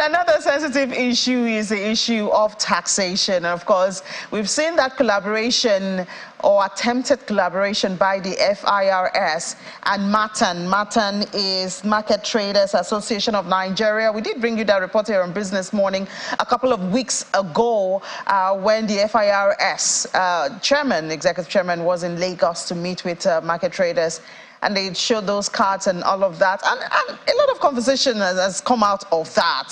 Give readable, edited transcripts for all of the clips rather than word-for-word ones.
another sensitive issue is the issue of taxation. And of course, we've seen that collaboration or attempted collaboration by the FIRS and MATAN. MATAN is Market Traders Association of Nigeria. We did bring you that report here on Business Morning a couple of weeks ago when the FIRS executive chairman was in Lagos to meet with market traders. And they showed those cards and all of that. And a lot of conversation has come out of that.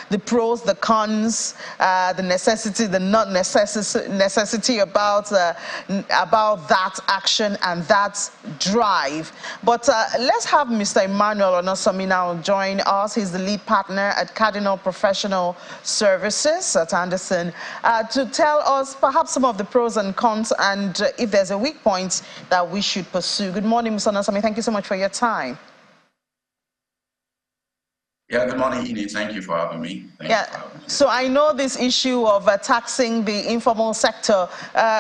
The pros, the cons, the necessity, the not necessity about that action and that drive. But let's have Mr. Emmanuel Onosomi now join us. He's the lead partner at Cardinal Professional Services at Anderson to tell us perhaps some of the pros and cons and if there's a weak point that we should pursue. Good morning, Mr. Onosomi. Thank you so much for your time. Yeah, good morning, Edie. Thank you for having me. So I know this issue of taxing the informal sector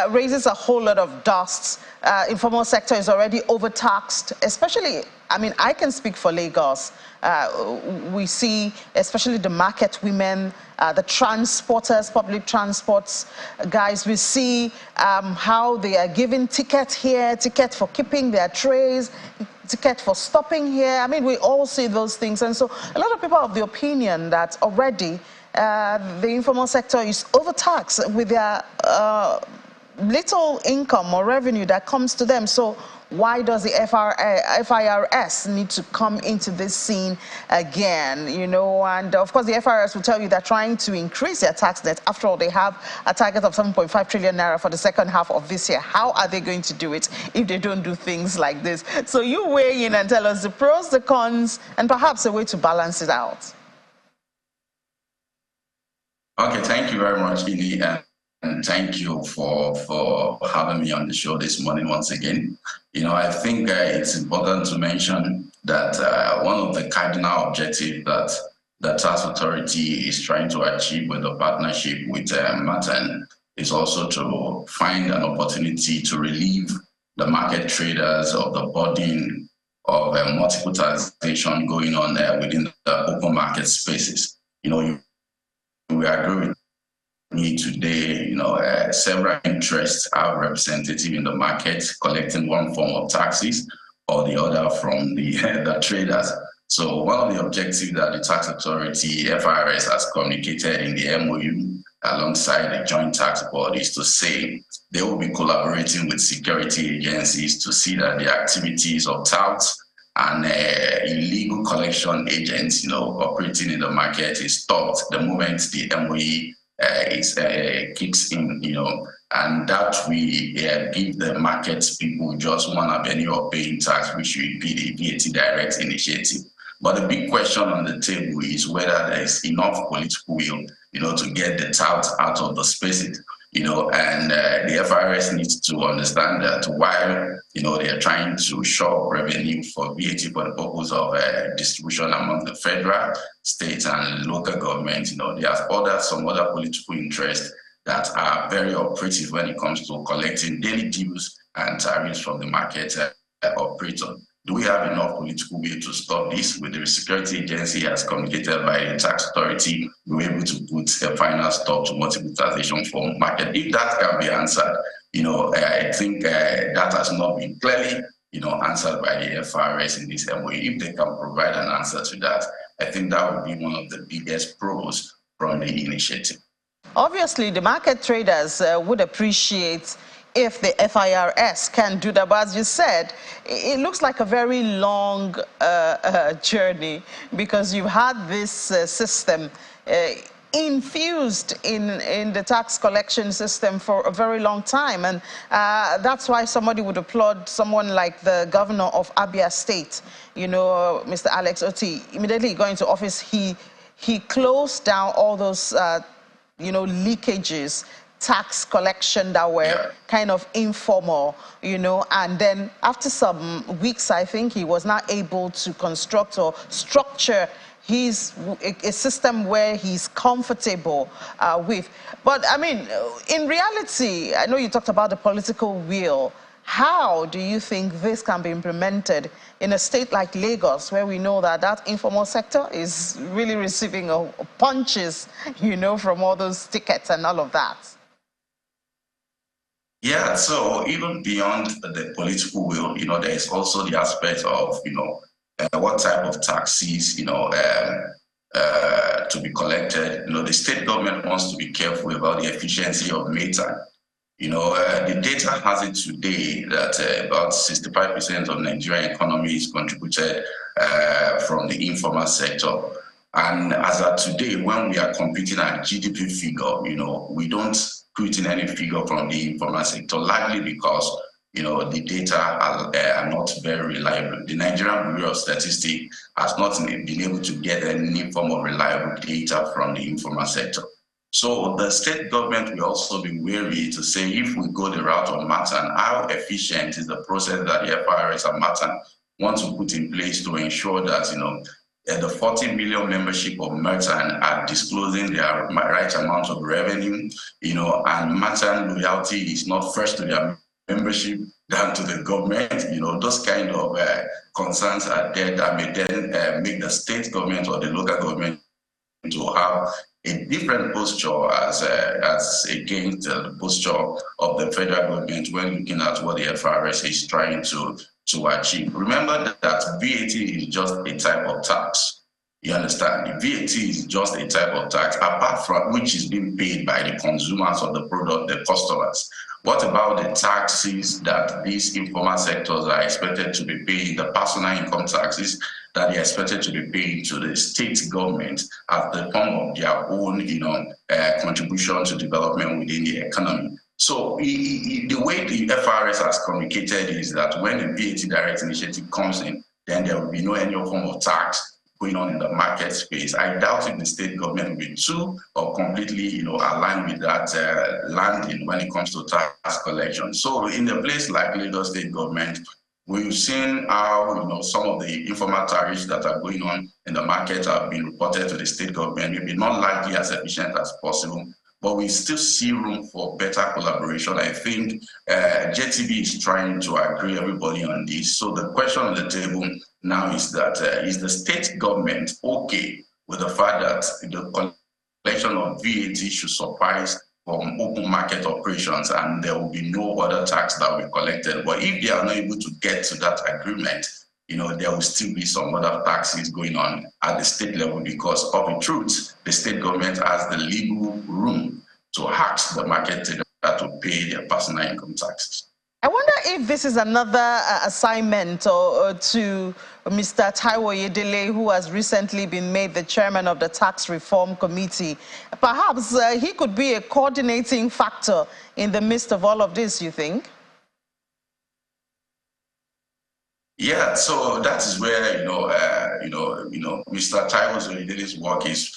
raises a whole lot of dust. Informal sector is already overtaxed, especially, I mean, I can speak for Lagos. We see, especially the market women, the transporters, public transports guys, we see how they are giving ticket here, ticket for keeping their trays, ticket for stopping here. I mean, we all see those things. And so a lot of people have the opinion that already the informal sector is overtaxed with their little income or revenue that comes to them. So why does the FIRS need to come into this scene again? You know, and of course the FIRS will tell you they're trying to increase their tax net. After all, they have a target of 7.5 trillion naira for the second half of this year. How are they going to do it if they don't do things like this? So you weigh in and tell us the pros, the cons, and perhaps a way to balance it out. Okay, thank you very much, Edie. And thank you for having me on the show this morning once again. You know, I think it's important to mention that one of the cardinal objectives that the tax authority is trying to achieve with the partnership with MATAN is also to find an opportunity to relieve the market traders of the burden of multiple taxation going on within the open market spaces. You know, we agree with me today, you know, several interests are representative in the market collecting one form of taxes or the other from the traders. So one of the objectives that the tax authority, FIRS, has communicated in the MOU alongside the joint tax board is to say they will be collaborating with security agencies to see that the activities of touts and illegal collection agents, you know, operating in the market is stopped the moment the MOU kicks in, you know, and that we give the market people just one avenue of paying tax, which will be the VAT direct initiative. But the big question on the table is whether there is enough political will, you know, to get the tout out of the spaces, you know, and the FIRS needs to understand that while, you know, they are trying to shore revenue for VAT for the purpose of distribution among the federal, state, and local government, you know, there are some other political interests that are very operative when it comes to collecting daily dues and tariffs from the market operator. Do we have enough political will to stop this? With the security agency has communicated by the tax authority, we're able to put a final stop to multiple taxation for market. If that can be answered, you know, I think that has not been clearly, you know, answered by the FIRS in this MOU. If they can provide an answer to that, I think that would be one of the biggest pros from the initiative. Obviously, the market traders would appreciate if the FIRS can do that. But as you said, it looks like a very long journey because you've had this system infused in the tax collection system for a very long time. And that's why somebody would applaud someone like the governor of Abia State, you know, Mr. Alex Oti. Immediately going to office, he closed down all those, you know, leakages, tax collection that were kind of informal, you know, and then after some weeks, I think he was not able to construct or structure a system where he's comfortable with. But I mean, in reality, I know you talked about the political will. How do you think this can be implemented in a state like Lagos, where we know that that informal sector is really receiving punches, you know, from all those tickets and all of that? Yeah, so even beyond the political will, you know, there is also the aspect of, you know, what type of taxes, you know, to be collected. You know, the state government wants to be careful about the efficiency of META. You know, the data has it today that about 65% of Nigerian economy is contributed from the informal sector. And as of today, when we are computing our GDP figure, you know, we don't put in any figure from the informal sector, largely because, you know, the data are not very reliable. The Nigerian Bureau of Statistics has not been able to get any form of reliable data from the informal sector. So the state government will also be wary to say, if we go the route of MATAN, how efficient is the process that the FIRS and MATAN want to put in place to ensure that, you know, the 40 million membership of MATAN are disclosing their right amount of revenue, you know, and MATAN loyalty is not first to their membership than to the government. You know, those kind of concerns are there that may then make the state government or the local government to have a different posture as against the posture of the federal government when looking at what the FRS is trying to achieve. Remember that VAT is just a type of tax. You understand? The VAT is just a type of tax, apart from which is being paid by the consumers of the product, the customers. What about the taxes that these informal sectors are expected to be paying, the personal income taxes that they're expected to be paying to the state government as the form of their own, you know, contribution to development within the economy? So the way the FRS has communicated is that when the VAT direct initiative comes in, then there will be no any form of tax going on in the market space. I doubt if the state government will be too or completely, you know, aligned with that landing when it comes to tax collection. So in a place like Lagos State government, we've seen how, you know, some of the informal tariffs that are going on in the market have been reported to the state government, maybe not likely as efficient as possible, but we still see room for better collaboration. I think JTB is trying to agree everybody on this. So the question on the table now is that is the state government okay with the fact that the collection of VAT should suffice from open market operations and there will be no other tax that will be collected? But if they are not able to get to that agreement, you know, there will still be some other taxes going on at the state level, because of the truth, the state government has the legal room to ask the market to pay their personal income taxes. I wonder if this is another assignment to Mr. Taiwo Oyedele, who has recently been made the chairman of the Tax Reform Committee. Perhaps he could be a coordinating factor in the midst of all of this, you think? Yeah, so that is where Mr. Taiwo Oyedele's work is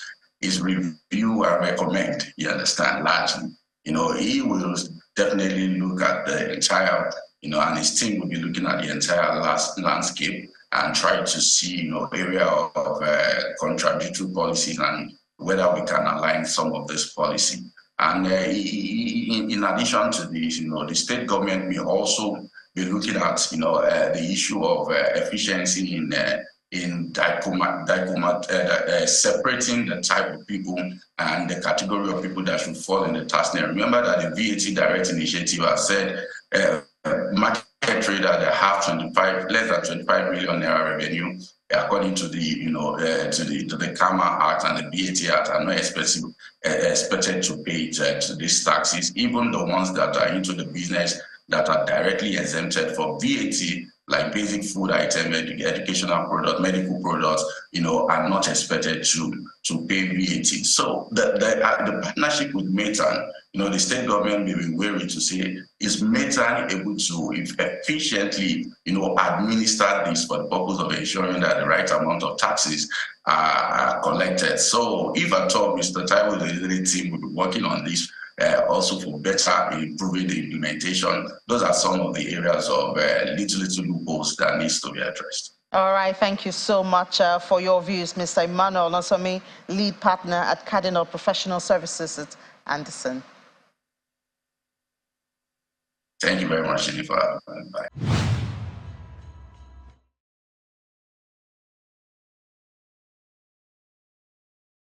review and recommend. You understand, largely. You know, he will definitely look at the entire, you know, and his team will be looking at the entire landscape and try to see, you know, area of contradictory policies and whether we can align some of this policy. And in addition to this, you know, the state government may also be looking at, you know, the issue of efficiency in separating the type of people and the category of people that should fall in the tax net. Remember that the VAT direct initiative has said market trader that have less than 25 million naira revenue, according to the, you know, to the KAMA Act and the VAT Act, are not expected to pay to these taxes. Even the ones that are into the business that are directly exempted for VAT, like basic food items, educational products, medical products, you know, are not expected to pay VAT. So the partnership with METAN, you know, the state government may be wary to say, is METAN able to efficiently, you know, administer this for the purpose of ensuring that the right amount of taxes are collected? So if at all, Mr. Taiwo, the team will be working on this, also for better improving the implementation. Those are some of the areas of little loopholes that needs to be addressed. All right, thank you so much for your views, Mr. Emmanuel Nosomi, lead partner at Cardinal Professional Services at Anderson. Thank you very much, Jennifer. Bye.